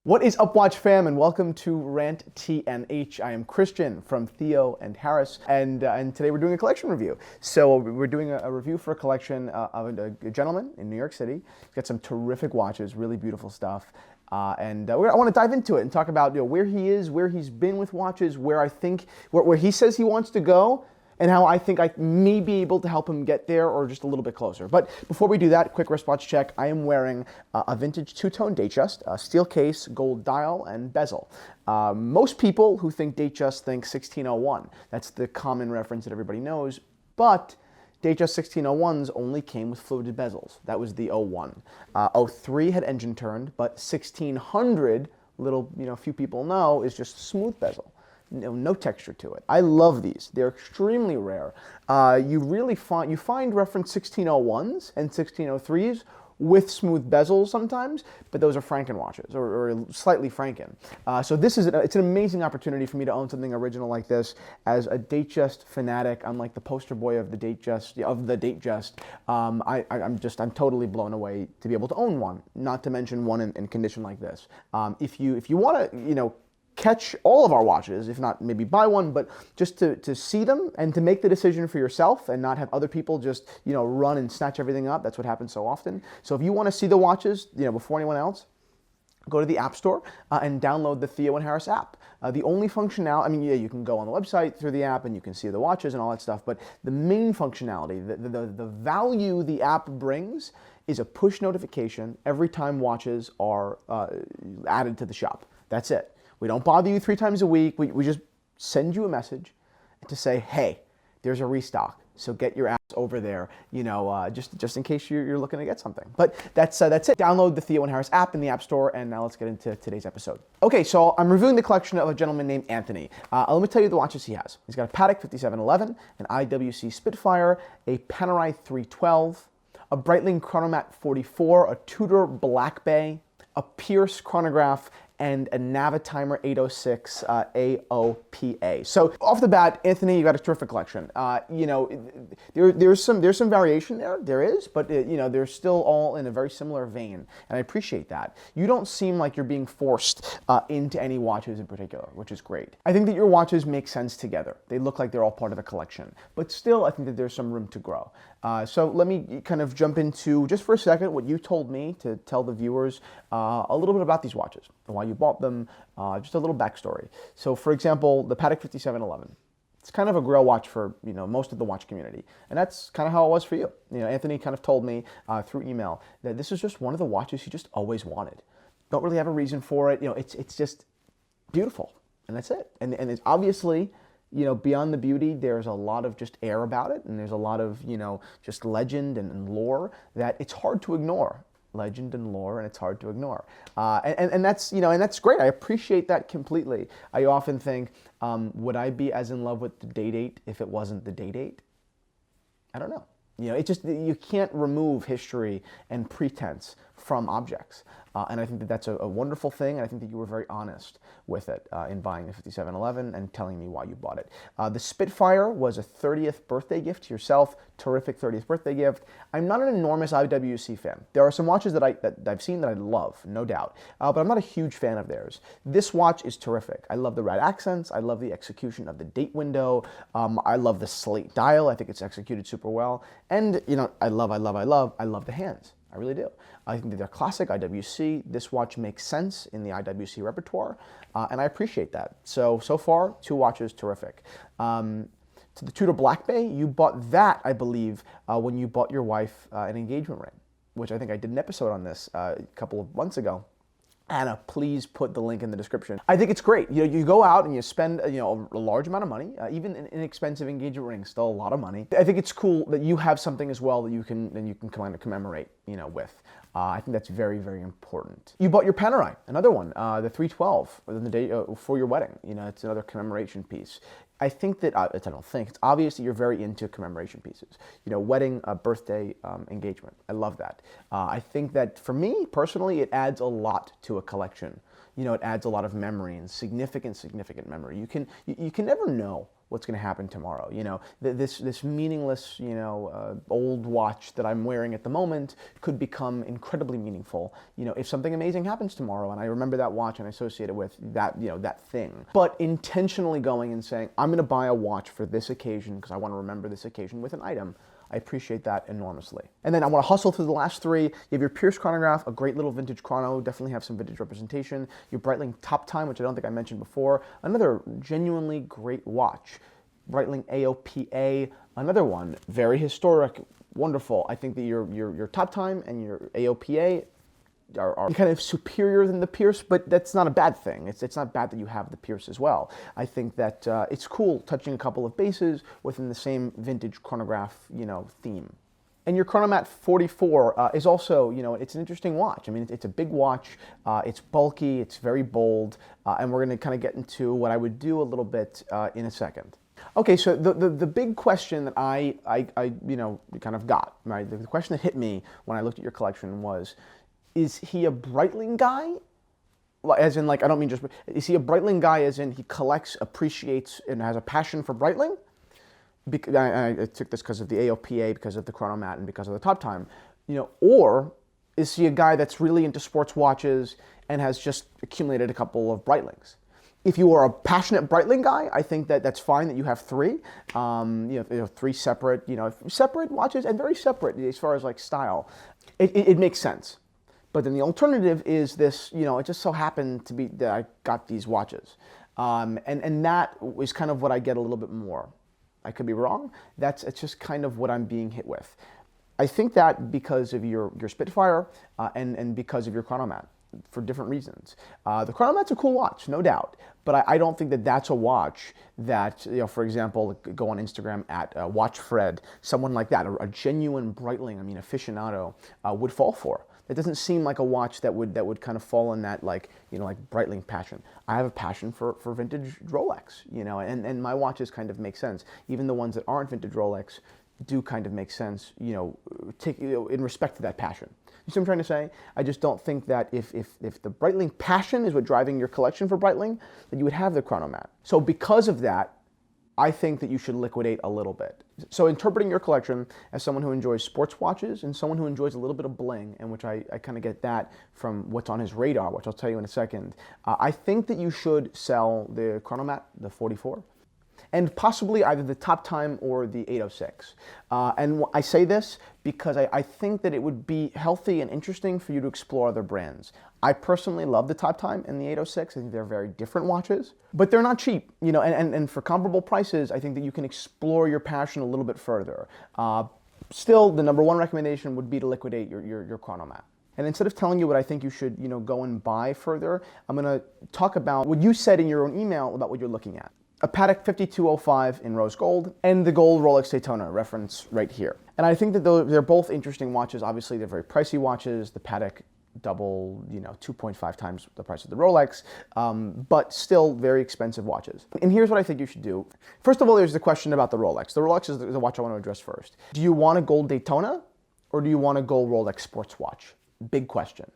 What is up, Watch fam, and welcome to Rant&h. I am Christian from Theo and Harris, and today we're doing a collection review. So we're doing a review for a collection of a gentleman in New York City. He's got some terrific watches, really beautiful stuff. I want to dive into it and talk about where he is, where he's been with watches, where he says he wants to go, and how I think I may be able to help him get there or just a little bit closer. But before we do that, quick wristwatch check. I am wearing a vintage two-tone Datejust, a steel case, gold dial, and bezel. Most people who think Datejust think 1601. That's the common reference that everybody knows, but Datejust 1601s only came with fluted bezels. That was the 01. 03 had engine turned, but 1600, few people know, is just smooth bezel. No texture to it. I love these. They're extremely rare. You find reference 1601s and 1603s with smooth bezels sometimes, but those are Franken watches or slightly Franken. So it's an amazing opportunity for me to own something original like this. As a Datejust fanatic, I'm like the poster boy of the Datejust. I'm totally blown away to be able to own one. Not to mention one in condition like this. If you want to, catch all of our watches, if not maybe buy one, but just to see them and to make the decision for yourself and not have other people just, run and snatch everything up. That's what happens so often. So if you want to see the watches, before anyone else, go to the App Store and download the Theo and Harris app. The only functionality, you can go on the website through the app and you can see the watches and all that stuff, but the main functionality, the value the app brings is a push notification every time watches are added to the shop. That's it. We don't bother you 3 times a week. We just send you a message to say, hey, there's a restock. So get your ass over there, just in case you're looking to get something. But that's it. Download the Theo and Harris app in the App Store, and now let's get into today's episode. Okay, so I'm reviewing the collection of a gentleman named Anthony. Let me tell you the watches he has. He's got a Patek 5711, an IWC Spitfire, a Panerai 312, a Breitling Chronomat 44, a Tudor Black Bay, a Pierce chronograph, and a Navitimer 806 AOPA. So off the bat, Anthony, you got a terrific collection. There's some variation there is, but they're still all in a very similar vein, and I appreciate that. You don't seem like you're being forced into any watches in particular, which is great. I think that your watches make sense together. They look like they're all part of a collection, but still, I think that there's some room to grow. So let me kind of jump into, just for a second, what you told me to tell the viewers a little bit about these watches, and why you bought them, just a little backstory. So for example, the Patek 5711. It's kind of a grail watch for most of the watch community, and that's kind of how it was for you. Anthony kind of told me through email that this is just one of the watches he just always wanted. Don't really have a reason for it. It's just beautiful, and that's it. And it's obviously, beyond the beauty, there's a lot of just air about it, and there's a lot of, just legend and lore that it's hard to ignore. Legend and lore, and it's hard to ignore. And that's, and that's great. I appreciate that completely. I often think, would I be as in love with the date if it wasn't the date? I don't know. You can't remove history and pretense from objects. And I think that that's a wonderful thing, and I think that you were very honest with it in buying the 5711 and telling me why you bought it. The Spitfire was a 30th birthday gift to yourself, terrific 30th birthday gift. I'm not an enormous IWC fan. There are some watches that I've seen that I love, no doubt, but I'm not a huge fan of theirs. This watch is terrific. I love the red accents. I love the execution of the date window. I love the slate dial. I think it's executed super well. And, I love the hands. I really do. I think that they're classic IWC. This watch makes sense in the IWC repertoire, and I appreciate that. So far, 2 watches, terrific. To the Tudor Black Bay, you bought that, I believe, when you bought your wife an engagement ring, which I think I did an episode on this a couple of months ago. Anna, please put the link in the description. I think it's great. You go out and you spend a large amount of money. Even an inexpensive engagement ring, still a lot of money. I think it's cool that you have something as well that you can kind of commemorate with. I think that's very, very important. You bought your Panerai, another one, the 312, the day for your wedding. It's another commemoration piece. I think that, it's obvious that you're very into commemoration pieces. Wedding, birthday, engagement. I love that. I think that for me, personally, it adds a lot to a collection. It adds a lot of memory and significant memory. You can never know what's going to happen tomorrow. This meaningless, old watch that I'm wearing at the moment could become incredibly meaningful, if something amazing happens tomorrow and I remember that watch and I associate it with that, that thing. But intentionally going and saying, I'm going to buy a watch for this occasion because I want to remember this occasion with an item, I appreciate that enormously. And then I want to hustle through the last three. You have your Pierce chronograph, a great little vintage chrono, definitely have some vintage representation. Your Breitling Top Time, which I don't think I mentioned before, another genuinely great watch. Breitling AOPA, another one, very historic, wonderful. I think that your Top Time and your AOPA are kind of superior than the Pierce, but that's not a bad thing. It's not bad that you have the Pierce as well. I think that it's cool touching a couple of bases within the same vintage chronograph, theme. And your Chronomat 44 is also, it's an interesting watch. I mean, it's a big watch, it's bulky, it's very bold, and we're going to kind of get into what I would do a little bit in a second. Okay, so the big question that I kind of got, right? The question that hit me when I looked at your collection was, is he a Breitling guy? As in, I don't mean just, is he a Breitling guy as in he collects, appreciates, and has a passion for Breitling? I took this because of the AOPA, because of the Chronomat, and because of the Top Time. Or is he a guy that's really into sports watches and has just accumulated a couple of Breitlings? If you are a passionate Breitling guy, I think that that's fine that you have three. Three separate, separate watches and very separate as far as style. It makes sense. But then the alternative is this, it just so happened to be that I got these watches. And that is kind of what I get a little bit more. I could be wrong. It's just kind of what I'm being hit with. I think that because of your Spitfire and because of your Chronomat, for different reasons. The Chronomat's a cool watch, no doubt, but I don't think that that's a watch that, for example, go on Instagram at WatchFred, someone like that, a genuine Breitling, aficionado, would fall for. It doesn't seem like a watch that would kind of fall in that Breitling passion. I have a passion for vintage Rolex, and my watches kind of make sense. Even the ones that aren't vintage Rolex do kind of make sense, in respect to that passion. You see what I'm trying to say? I just don't think that if the Breitling passion is what driving your collection for Breitling, that you would have the Chronomat. So because of that, I think that you should liquidate a little bit. So interpreting your collection as someone who enjoys sports watches and someone who enjoys a little bit of bling, and which I kind of get that from what's on his radar, which I'll tell you in a second, I think that you should sell the Chronomat, the 44, and possibly either the Top Time or the 806. And I say this because I think that it would be healthy and interesting for you to explore other brands. I personally love the Top Time and the 806. I think they're very different watches, but they're not cheap, and for comparable prices, I think that you can explore your passion a little bit further. Still, the number one recommendation would be to liquidate your Chronomat. And instead of telling you what I think you should, go and buy further, I'm gonna talk about what you said in your own email about what you're looking at. A Patek 5205 in rose gold, and the gold Rolex Daytona, reference right here. And I think that they're both interesting watches. Obviously, they're very pricey watches. The Patek double, 2.5 times the price of the Rolex, but still very expensive watches. And here's what I think you should do. First of all, there's the question about the Rolex. The Rolex is the watch I want to address first. Do you want a gold Daytona, or do you want a gold Rolex sports watch? Big question.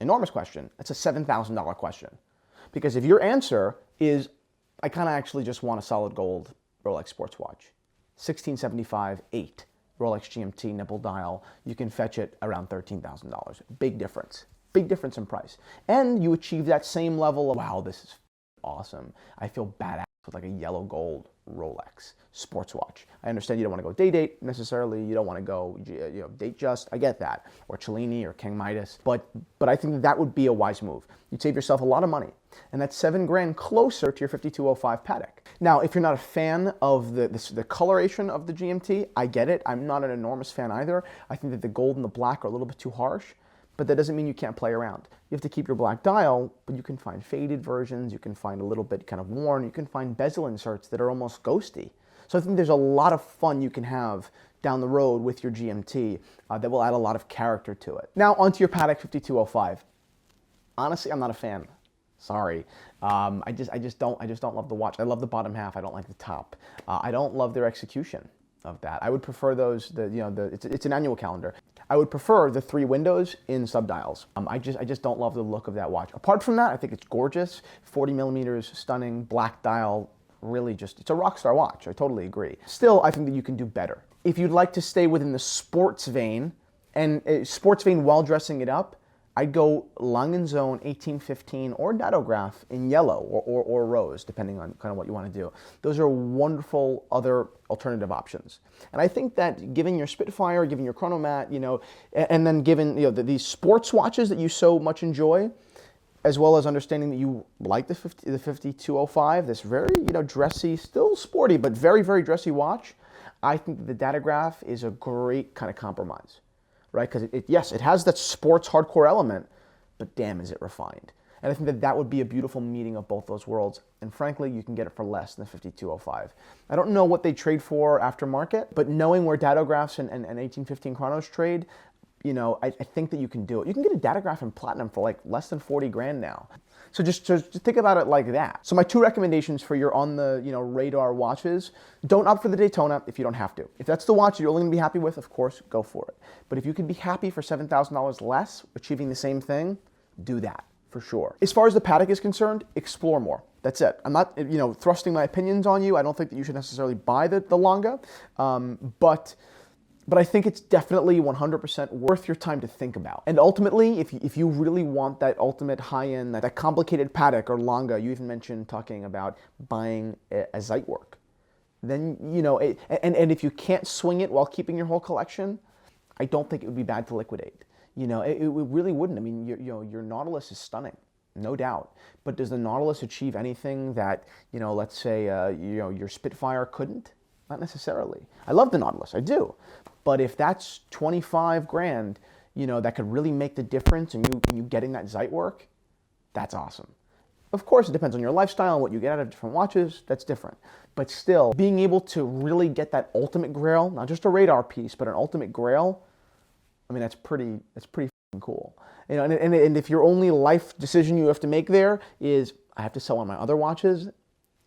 Enormous question. It's a $7,000 question. Because if your answer is, I kind of actually just want a solid gold Rolex sports watch, 1675 8 Rolex GMT nipple dial, you can fetch it around $13,000. Big difference in price. And you achieve that same level of, wow, this is awesome. I feel badass with a yellow gold Rolex sports watch. I understand you don't want to go date necessarily. You don't want to go, date just. I get that. Or Cellini or King Midas. But I think that would be a wise move. You'd save yourself a lot of money. And that's $7,000 closer to your 5205 Patek. Now, if you're not a fan of the coloration of the GMT, I get it. I'm not an enormous fan either. I think that the gold and the black are a little bit too harsh. But that doesn't mean you can't play around. You have to keep your black dial, but you can find faded versions, you can find a little bit kind of worn, you can find bezel inserts that are almost ghosty. So I think there's a lot of fun you can have down the road with your GMT that will add a lot of character to it. Now onto your Patek 5205. Honestly, I'm not a fan. Sorry. I just don't love the watch. I love the bottom half, I don't like the top. I don't love their execution of that. I would prefer those, it's an annual calendar. I would prefer the 3 windows in subdials. I just don't love the look of that watch. Apart from that, I think it's gorgeous. 40 millimeters, stunning, black dial, really just, it's a rock star watch. I totally agree. Still, I think that you can do better. If you'd like to stay within the sports vein, and sports vein while dressing it up, I'd go Lang & Zone 1815 or Datograph in yellow or rose, depending on kind of what you want to do. Those are wonderful other alternative options. And I think that given your Spitfire, given your Chronomat, you know, and then given, you know, these sports watches that you so much enjoy, as well as understanding that you like the 5205, this very, you know, dressy, still sporty, but very, very dressy watch, I think the Datograph is a great kind of compromise. Right? Because yes, it has that sports hardcore element, but damn, is it refined. And I think that that would be a beautiful meeting of both those worlds. And frankly, you can get it for less than the 5205. I don't know what they trade for aftermarket, but knowing where Datagraphs and 1815 Chronos trade, you know, I think that you can do it. You can get a Datograph in platinum for like less than 40 grand now. So just think about it like that. So my two recommendations for your on the, you know, radar watches: don't opt for the Daytona if you don't have to. If that's the watch you're only gonna be happy with, of course, go for it. But if you could be happy for $7,000 less, achieving the same thing, do that for sure. As far as the Patek is concerned, explore more. That's it. I'm not, you know, thrusting my opinions on you. I don't think that you should necessarily buy the Longa, but I think it's definitely 100% worth your time to think about. And ultimately, if you really want that ultimate high-end, that complicated Patek or Longa, you even mentioned talking about buying a Zeitwerk, then, you know, and if you can't swing it while keeping your whole collection, I don't think it would be bad to liquidate. You know, it really wouldn't. I mean, your Nautilus is stunning, no doubt. But does the Nautilus achieve anything that, you know, let's say, you know, your Spitfire couldn't? Not necessarily. I love the Nautilus, I do. But if that's 25 grand, you know, that could really make the difference in you getting that Zeitwerk, that's awesome. Of course, it depends on your lifestyle and what you get out of different watches, that's different. But still, being able to really get that ultimate grail, not just a radar piece, but an ultimate grail, I mean, that's pretty cool. You know, and if your only life decision you have to make there is, I have to sell one of my other watches,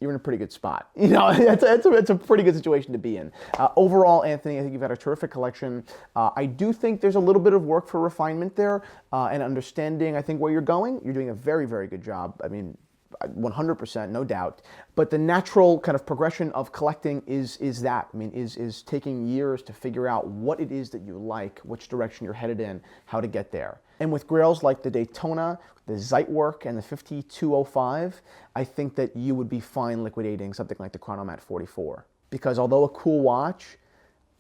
you're in a pretty good spot. You know, it's a pretty good situation to be in. Overall, Anthony, I think you've got a terrific collection. I do think there's a little bit of work for refinement there and understanding, I think, where you're going. You're doing a very, very good job. I mean, 100%, no doubt. But the natural kind of progression of collecting is that. I mean, is taking years to figure out what it is that you like, which direction you're headed in, how to get there. And with grails like the Daytona, the Zeitwerk, and the 5205, I think that you would be fine liquidating something like the Chronomat 44. Because although a cool watch,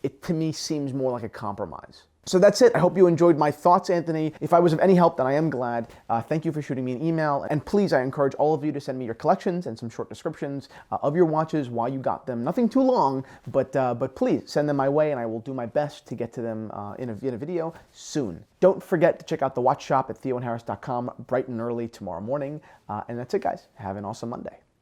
it to me seems more like a compromise. So that's it. I hope you enjoyed my thoughts, Anthony. If I was of any help, then I am glad. Thank you for shooting me an email. And please, I encourage all of you to send me your collections and some short descriptions of your watches, why you got them. Nothing too long, but please send them my way, and I will do my best to get to them in a video soon. Don't forget to check out the watch shop at theoandharris.com bright and early tomorrow morning. And that's it, guys. Have an awesome Monday.